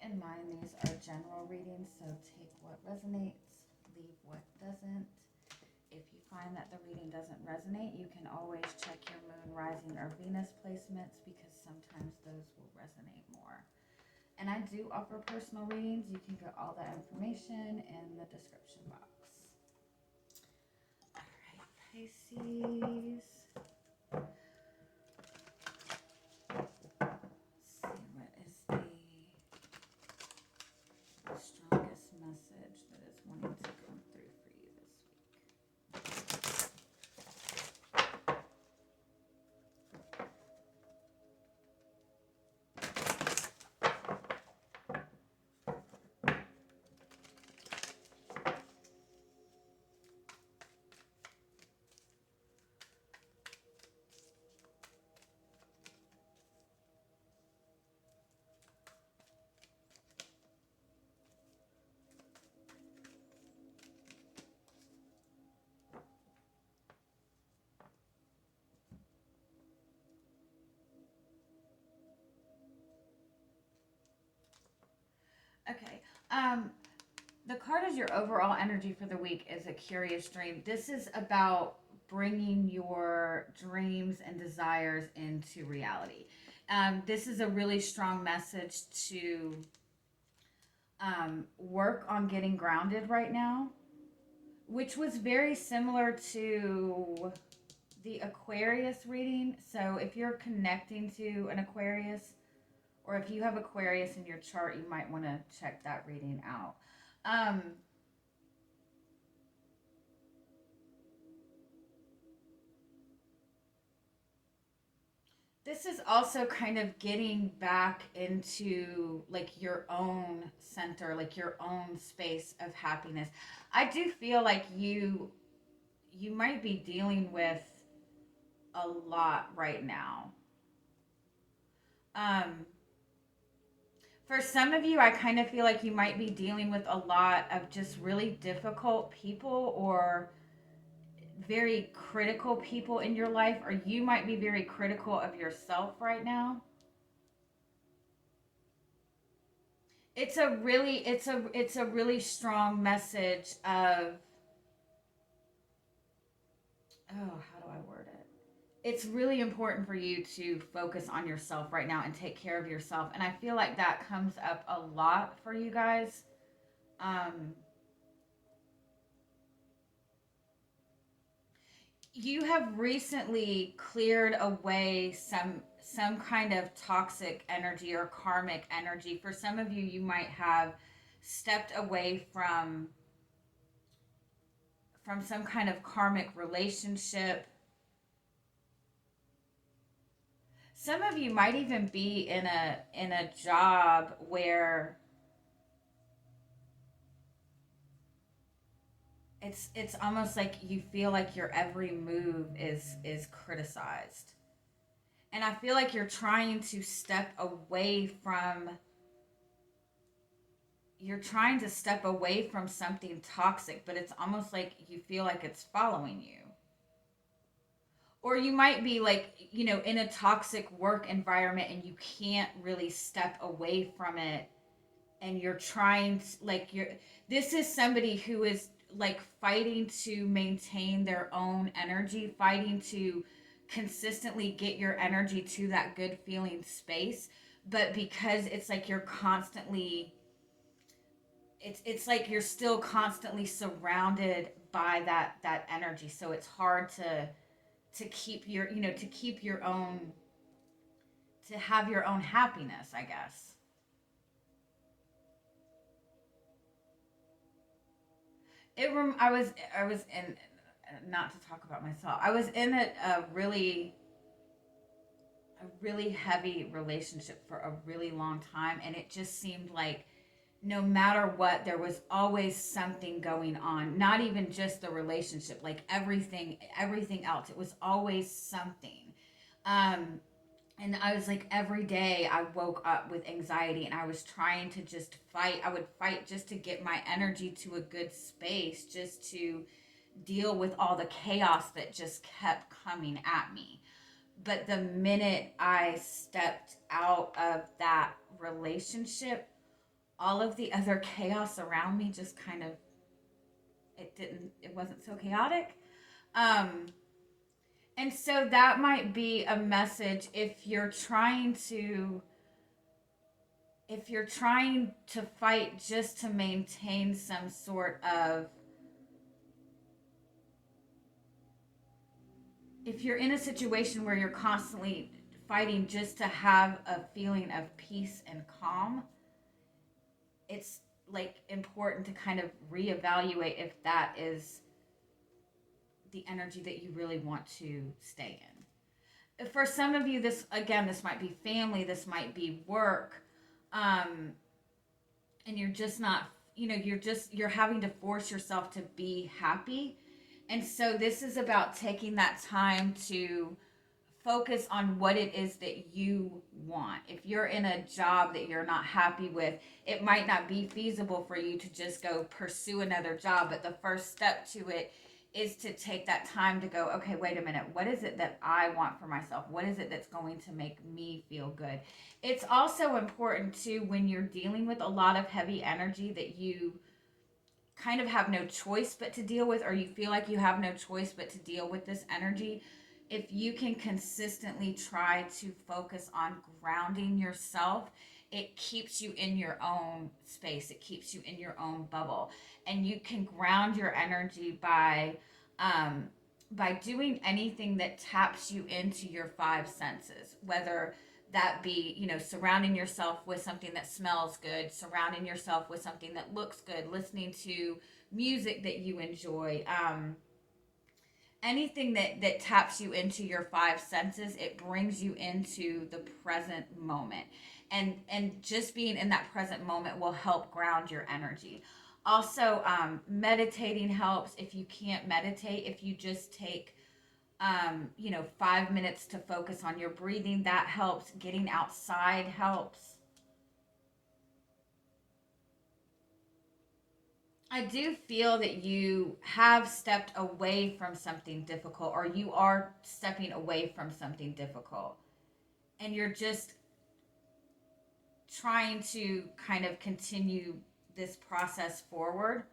in mind these are general readings, so take what resonates, leave what doesn't. If you find that the reading doesn't resonate, you can always check your moon, rising, or Venus placements because sometimes those will resonate more. And I do offer personal readings. You can get all that information in the description box. All right, Pisces. Strongest message that is wanting to come through for you this week. Okay. The card is your overall energy for the week is a curious dream. This is about bringing your dreams and desires into reality. This is a really strong message to work on getting grounded right now, which was very similar to the Aquarius reading. So if you're connecting to an Aquarius, or if you have Aquarius in your chart, you might want to check that reading out. This is also kind of getting back into like your own center, like your own space of happiness. I do feel like you might be dealing with a lot right now. For some of you, I kind of feel like you might be dealing with a lot of just really difficult people or very critical people in your life, or you might be very critical of yourself right now. It's a really strong message of, how do I word it? It's really important for you to focus on yourself right now and take care of yourself. And I feel like that comes up a lot for you guys. You have recently cleared away some kind of toxic energy or karmic energy. For some of you, you might have stepped away from some kind of karmic relationship. Some of you might even be in a job where it's almost like you feel like your every move is criticized. And I feel like you're trying to step away from something toxic, but it's almost like you feel like it's following you. Or you might be like, in a toxic work environment and you can't really step away from it, and you're trying to, like, this is somebody who is like fighting to maintain their own energy, fighting to consistently get your energy to that good feeling space, but because it's like you're constantly it's like you're still constantly surrounded by that energy, so it's hard to keep your to keep your own, to have your own happiness, I guess. I was in, not to talk about myself, I was in a really heavy relationship for a really long time, and it just seemed like no matter what, there was always something going on. Not even just the relationship, like everything else. It was always something. Um, and I was like, every day I woke up with anxiety, and I was trying to just fight. I would fight just to get my energy to a good space, just to deal with all the chaos that just kept coming at me. But the minute I stepped out of that relationship, all of the other chaos around me just kind of, it wasn't so chaotic. Um, and so that might be a message if you're trying to fight just to maintain some sort of, if you're in a situation where you're constantly fighting just to have a feeling of peace and calm, it's like important to kind of reevaluate if that is the energy that you really want to stay in. For some of you, this might be family, this might be work, and you're just not, you're having to force yourself to be happy. And so this is about taking that time to focus on what it is that you want. If you're in a job that you're not happy with, it might not be feasible for you to just go pursue another job, but the first step to it is to take that time to go, okay, wait a minute, what is it that I want for myself? What is it that's going to make me feel good? It's also important too, when you're dealing with a lot of heavy energy that you kind of have no choice but to deal with, or you feel like you have no choice but to deal with this energy. If you can consistently try to focus on grounding yourself, it keeps you in your own space, it keeps you in your own bubble. And you can ground your energy by doing anything that taps you into your five senses, whether that be, surrounding yourself with something that smells good, surrounding yourself with something that looks good, listening to music that you enjoy, anything that taps you into your five senses. It brings you into the present moment, and just being in that present moment will help ground your energy. Also, meditating helps. If you can't meditate, if you just take 5 minutes to focus on your breathing, that helps. Getting outside helps. I do feel that you have stepped away from something difficult, or you are stepping away from something difficult, and you're just trying to kind of continue this process forward.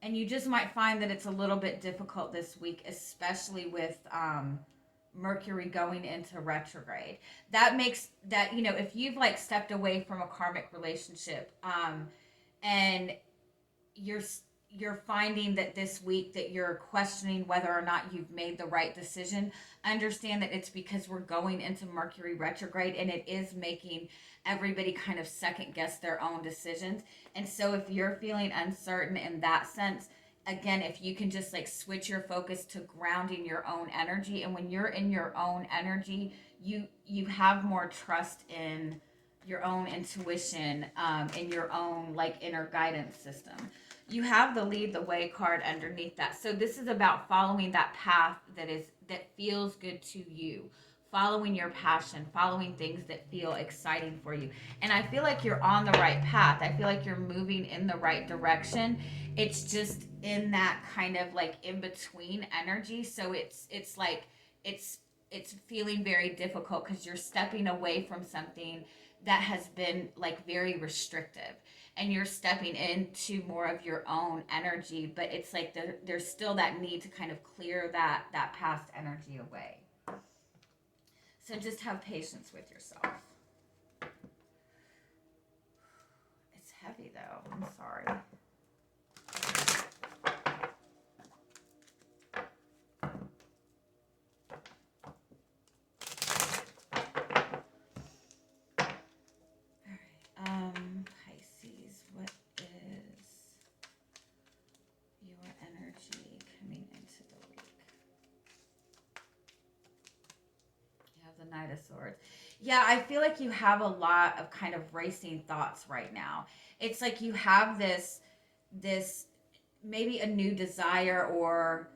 And you just might find that it's a little bit difficult this week, especially with Mercury going into retrograde. That makes that, if you've like stepped away from a karmic relationship, and you're you're finding that this week that you're questioning whether or not you've made the right decision, understand that it's because we're going into Mercury retrograde, and it is making everybody kind of second guess their own decisions. And so if you're feeling uncertain in that sense, again, if you can just like switch your focus to grounding your own energy, and when you're in your own energy, you have more trust in your own intuition, in your own like inner guidance system. You have the lead the way card underneath that. So this is about following that path that feels good to you, following your passion, following things that feel exciting for you. And I feel like you're on the right path. I feel like you're moving in the right direction. It's just in that kind of like in between energy. So it's like it's feeling very difficult because you're stepping away from something that has been like very restrictive, and you're stepping into more of your own energy, but it's like there's still that need to kind of clear that past energy away. So just have patience with yourself. It's heavy though, I'm sorry. Pisces, what is your energy coming into the week? You have the Knight of Swords. Yeah, I feel like you have a lot of kind of racing thoughts right now. It's like you have this maybe a new desire, or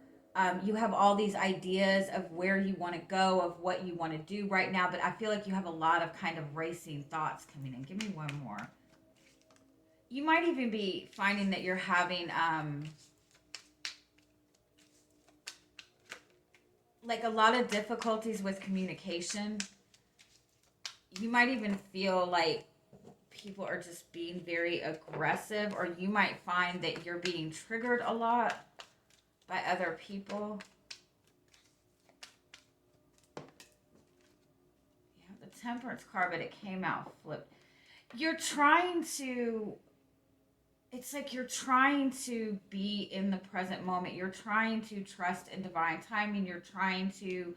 you have all these ideas of where you want to go, of what you want to do right now, but I feel like you have a lot of kind of racing thoughts coming in. Give me one more. You might even be finding that you're having like a lot of difficulties with communication. You might even feel like people are just being very aggressive, or you might find that you're being triggered a lot by other people. Yeah, the Temperance card, but it came out flipped. You're trying to, it's like you're trying to be in the present moment. You're trying to trust in divine timing. You're trying to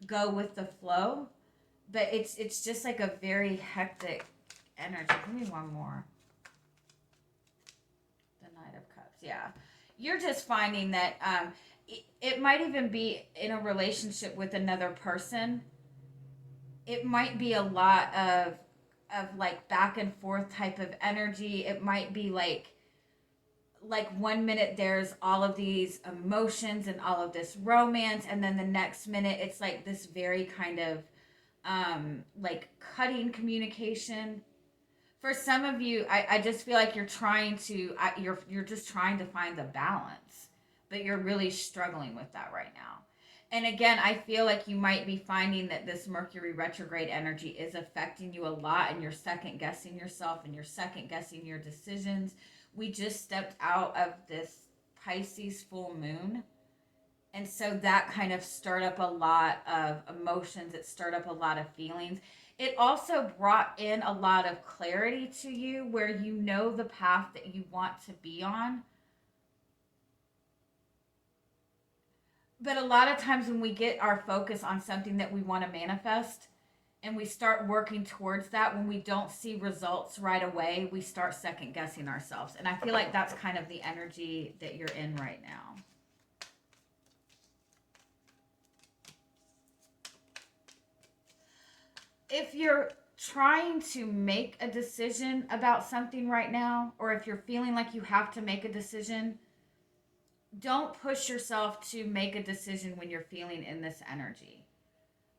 go with the flow, but it's just like a very hectic energy. Give me one more. The Knight of Cups. Yeah. You're just finding that it might even be in a relationship with another person. It might be a lot of like back and forth type of energy. It might be like 1 minute there's all of these emotions and all of this romance, and then the next minute it's like this very kind of like cutting communication. For some of you, I just feel like you're trying to you're just trying to find the balance, but you're really struggling with that right now. And again, I feel like you might be finding that this Mercury retrograde energy is affecting you a lot, and you're second guessing yourself and you're second guessing your decisions. We just stepped out of this Pisces full moon. And so that kind of stirred up a lot of emotions. It stirred up a lot of feelings. It also brought in a lot of clarity to you, where you know the path that you want to be on. But a lot of times when we get our focus on something that we want to manifest and we start working towards that, when we don't see results right away, we start second guessing ourselves. And I feel like that's kind of the energy that you're in right now. If you're trying to make a decision about something right now, or if you're feeling like you have to make a decision, don't push yourself to make a decision when you're feeling in this energy.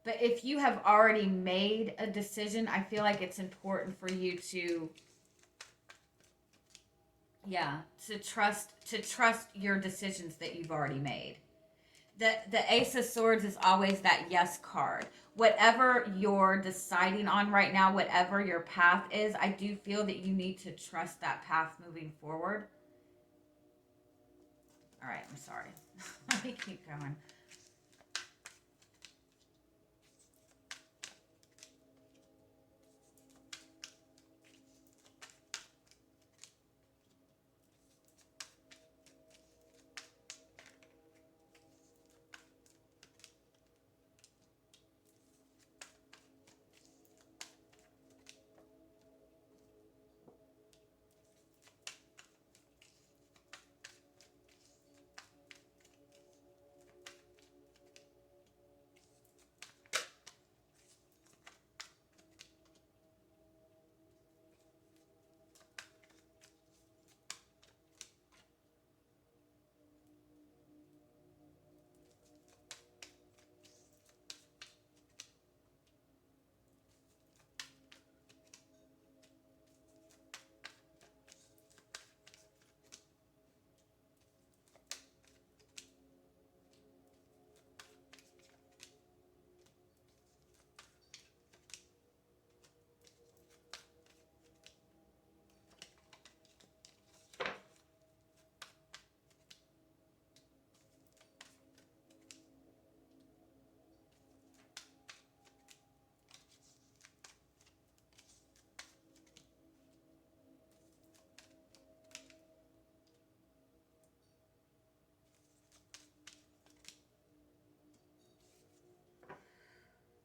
But if you have already made a decision, I feel like it's important for you to trust your decisions that you've already made. The Ace of Swords is always that yes card. Whatever you're deciding on right now, whatever your path is, I do feel that you need to trust that path moving forward. All right, I'm sorry. Let me keep going.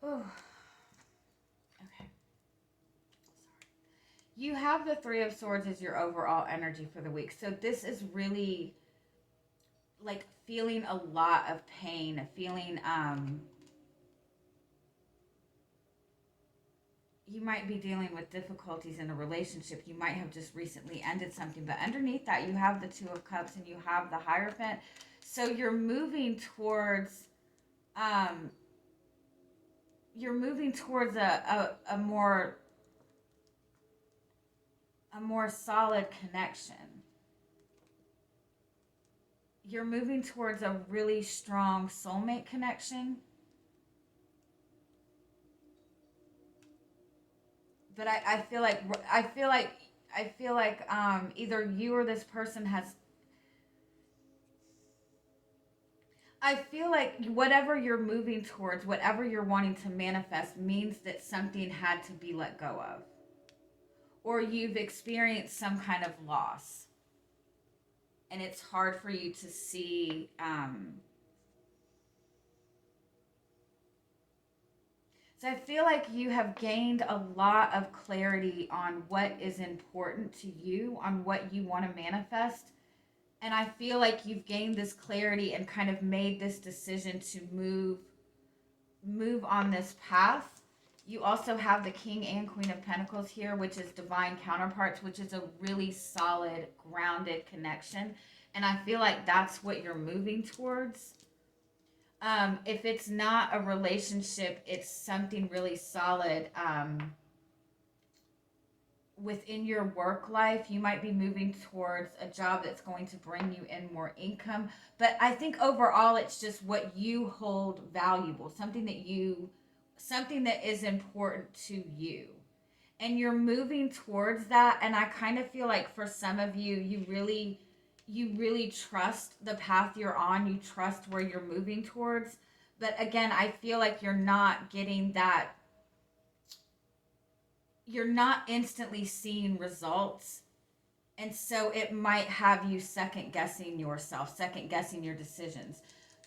Oh. Okay. You have the Three of Swords as your overall energy for the week. So this is really like feeling a lot of pain, feeling you might be dealing with difficulties in a relationship. You might have just recently ended something, but underneath that you have the Two of Cups and you have the Hierophant. So you're moving towards a more solid connection. You're moving towards a really strong soulmate connection. but I feel like either you or this person has. I feel like whatever you're moving towards, whatever you're wanting to manifest, means that something had to be let go of, or you've experienced some kind of loss, and it's hard for you to see. So I feel like you have gained a lot of clarity on what is important to you, on what you want to manifest. And I feel like you've gained this clarity and kind of made this decision to move on this path. You also have the King and Queen of Pentacles here, which is divine counterparts, which is a really solid, grounded connection. And I feel like that's what you're moving towards. If it's not a relationship, it's something really solid. Within your work life, you might be moving towards a job that's going to bring you in more income. But I think overall, it's just what you hold valuable, something that is important to you. And you're moving towards that. And I kind of feel like for some of you, you really trust the path you're on. You trust where you're moving towards. But again, I feel like you're not getting that. You're not instantly seeing results. And so it might have you second guessing yourself, second guessing your decisions.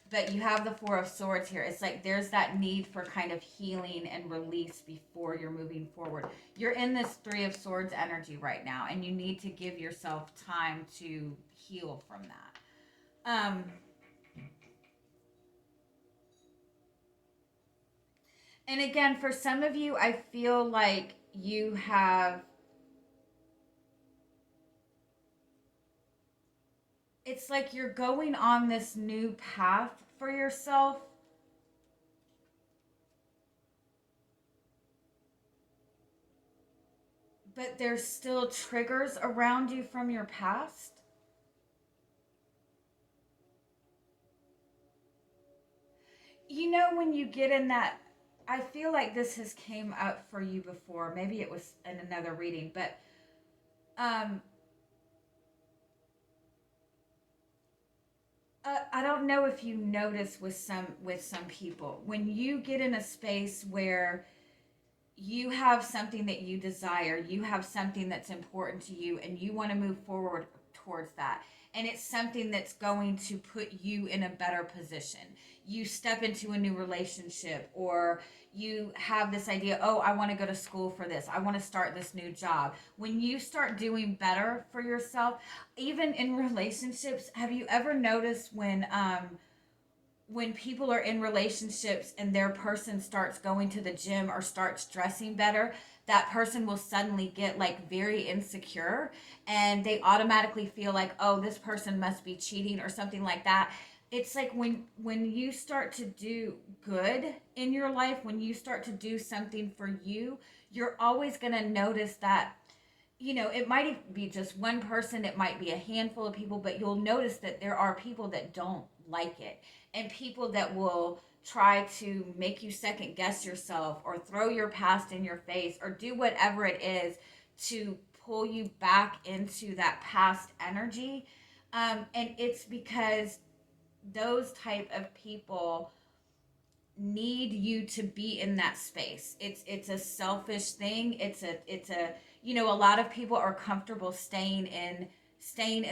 But you have the Four of Swords here. It's like there's that need for kind of healing and release before you're moving forward. You're in this Three of Swords energy right now, and you need to give yourself time to heal from that. And again, for some of you, I feel like you have. It's like you're going on this new path for yourself. But there's still triggers around you from your past. You know, when you get in that, I feel like this has came up for you before. Maybe it was in another reading, but um, I don't know if you notice with some people, when you get in a space where you have something that you desire, you have something that's important to you, and you want to move forward towards that, and it's something that's going to put you in a better position. You step into a new relationship, or you have this idea, oh, I want to go to school for this, I want to start this new job. When you start doing better for yourself, even in relationships, have you ever noticed when people are in relationships and their person starts going to the gym or starts dressing better, that person will suddenly get like very insecure, and they automatically feel like, oh, this person must be cheating or something like that. It's like when you start to do good in your life, when you start to do something for you, you're always going to notice that, you know, it might be just one person, it might be a handful of people, but you'll notice that there are people that don't like it, and people that will try to make you second guess yourself, or throw your past in your face, or do whatever it is to pull you back into that past energy. And it's because those type of people need you to be in that space. It's a selfish thing. It's a you know, a lot of people are comfortable staying in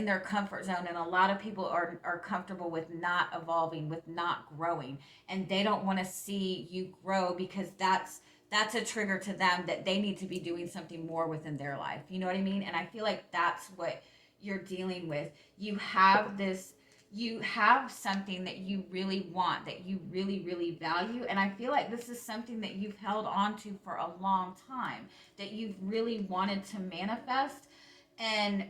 their comfort zone, and a lot of people are comfortable with not evolving, with not growing, and they don't want to see you grow, because that's a trigger to them that they need to be doing something more within their life. You know what I mean? And I feel like that's what you're dealing with. You have something that you really want, that you really, really value. And I feel like this is something that you've held on to for a long time, that you've really wanted to manifest. And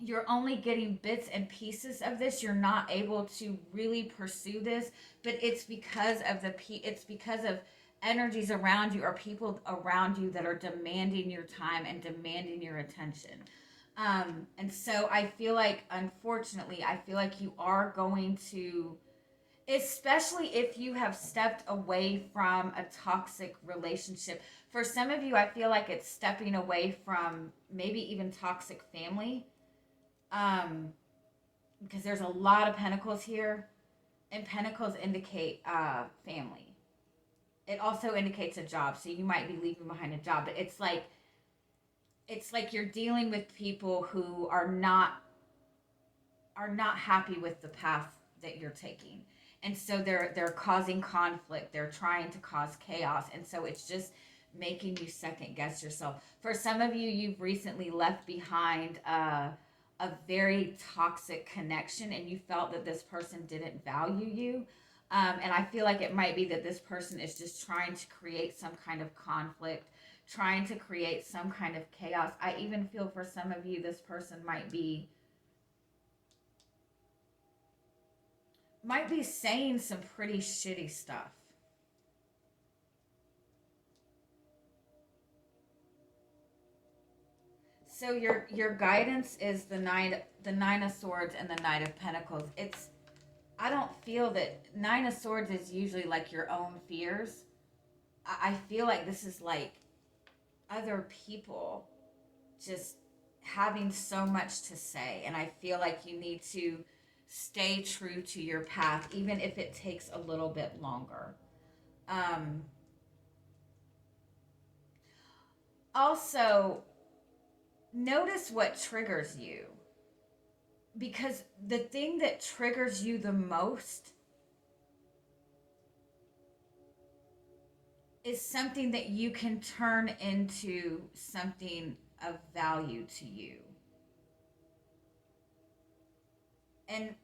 you're only getting bits and pieces of this. You're not able to really pursue this, but it's because of it's because of energies around you, or people around you that are demanding your time and demanding your attention. And so I feel like, unfortunately, I feel like you are going to, especially if you have stepped away from a toxic relationship. For some of you, I feel like it's stepping away from maybe even toxic family, um, because there's a lot of pentacles here, and pentacles indicate family. It also indicates a job, so you might be leaving behind a job, but it's like you're dealing with people who are not happy with the path that you're taking, and so they're causing conflict, they're trying to cause chaos, and so it's just making you second guess yourself. For some of you, you've recently left behind a very toxic connection, and you felt that this person didn't value you. And I feel like it might be that this person is just trying to create some kind of conflict, trying to create some kind of chaos. I even feel for some of you, this person might be saying some pretty shitty stuff. So your guidance is the nine of swords and the knight of pentacles. I don't feel that nine of swords is usually like your own fears. I feel like this is like other people just having so much to say, and I feel like you need to stay true to your path even if it takes a little bit longer. um Also, notice what triggers you, because the thing that triggers you the most is something that you can turn into something of value to you. And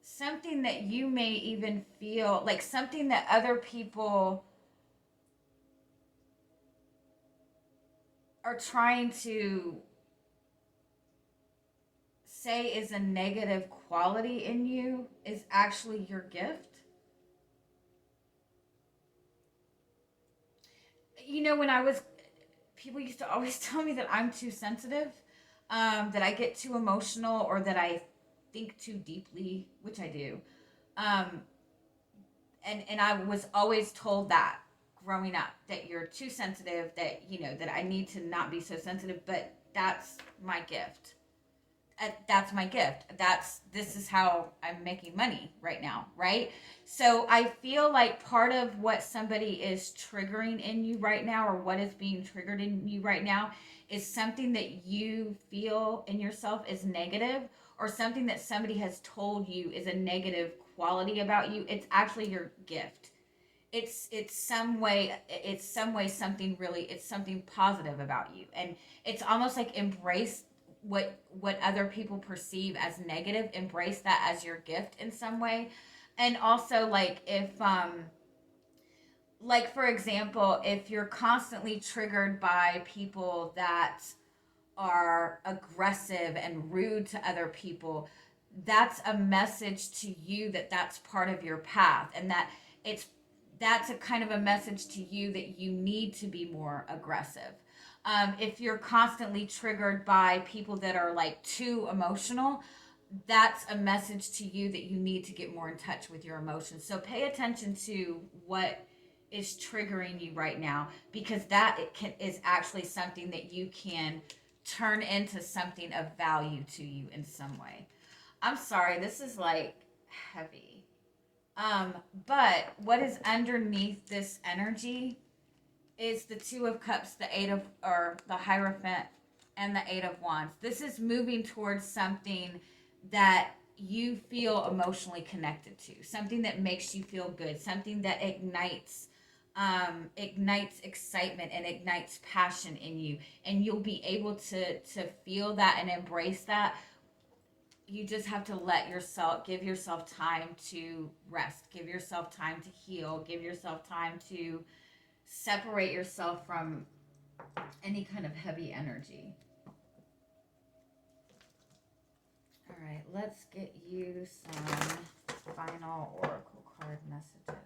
something that you may even feel like something that other people are trying to say is a negative quality in you is actually your gift. When I was, people used to always tell me that I'm too sensitive, that I get too emotional, or that I think too deeply, which I do. Um, and I was always told that growing up, that you're too sensitive, that I need to not be so sensitive, but that's my gift. That's my gift. This is how I'm making money right now, right? So I feel like part of what somebody is triggering in you right now, or what is being triggered in you right now, is something that you feel in yourself is negative, or something that somebody has told you is a negative quality about you. It's actually your gift. It's some way something really, it's something positive about you, and it's almost like embrace what other people perceive as negative, embrace that as your gift in some way. And also, like, if like, for example, if you're constantly triggered by people that are aggressive and rude to other people, that's a message to you that that's part of your path, and it's that's a kind of a message to you that you need to be more aggressive. If you're constantly triggered by people that are like too emotional, that's a message to you that you need to get more in touch with your emotions. So pay attention to what is triggering you right now, because is actually something that you can turn into something of value to you in some way. I'm sorry, this is like heavy. But what is underneath this energy is the Two of Cups, the Eight of, or the Hierophant, and the Eight of Wands. This is moving towards something that you feel emotionally connected to, something that makes you feel good, something that ignites excitement and ignites passion in you, and you'll be able to feel that and embrace that. You just have to give yourself time to rest, give yourself time to heal, give yourself time to separate yourself from any kind of heavy energy. All right, let's get you some final oracle card messages.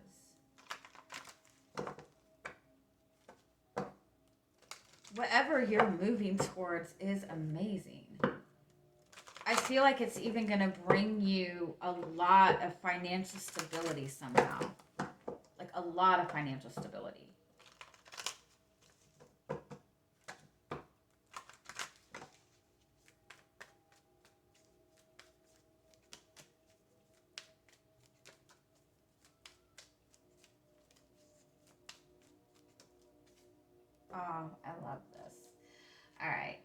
Whatever you're moving towards is amazing. I feel like it's even going to bring you a lot of financial stability somehow. Like a lot of financial stability. Oh, I love this. All right.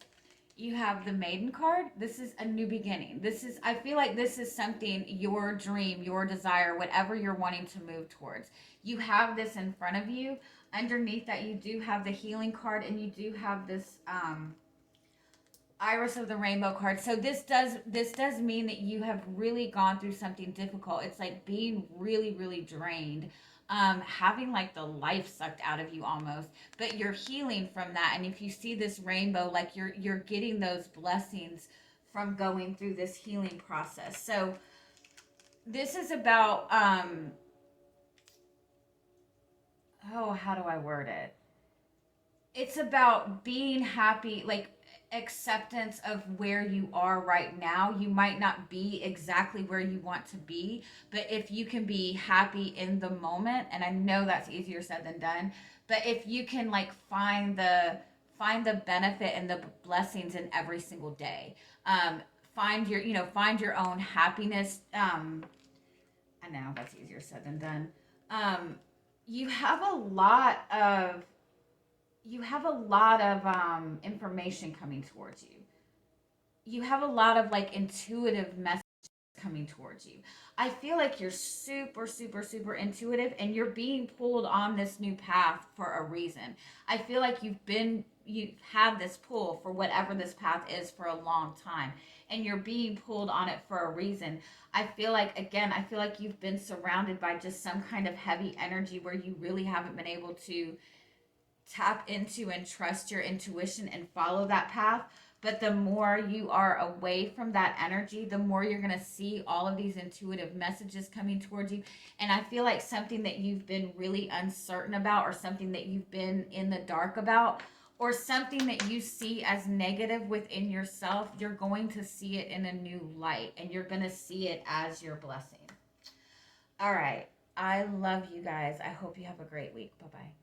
You have the Maiden card. This is a new beginning. I feel like this is something, your dream, your desire, whatever you're wanting to move towards. You have this in front of you. Underneath that, you do have the Healing card, and you do have this Iris of the Rainbow card. So this does mean that you have really gone through something difficult. It's like being really, really drained. Having like the life sucked out of you almost, but you're healing from that. And if you see this rainbow, like you're getting those blessings from going through this healing process. So this is about how do I word it? It's about being happy, like acceptance of where you are right now. You might not be exactly where you want to be, but if you can be happy in the moment, and I know that's easier said than done, but if you can like find the benefit and the blessings in every single day, find your own happiness. I know that's easier said than done. You have a lot of information coming towards you. You have a lot of like intuitive messages coming towards you. I feel like you're super, super, super intuitive, and you're being pulled on this new path for a reason. I feel like you've had this pull for whatever this path is for a long time, and you're being pulled on it for a reason. I feel like, again, you've been surrounded by just some kind of heavy energy where you really haven't been able to tap into and trust your intuition and follow that path. But the more you are away from that energy, the more you're going to see all of these intuitive messages coming towards you. And I feel like something that you've been really uncertain about, or something that you've been in the dark about, or something that you see as negative within yourself, you're going to see it in a new light, and you're going to see it as your blessing. All right. I love you guys. I hope you have a great week. Bye-bye.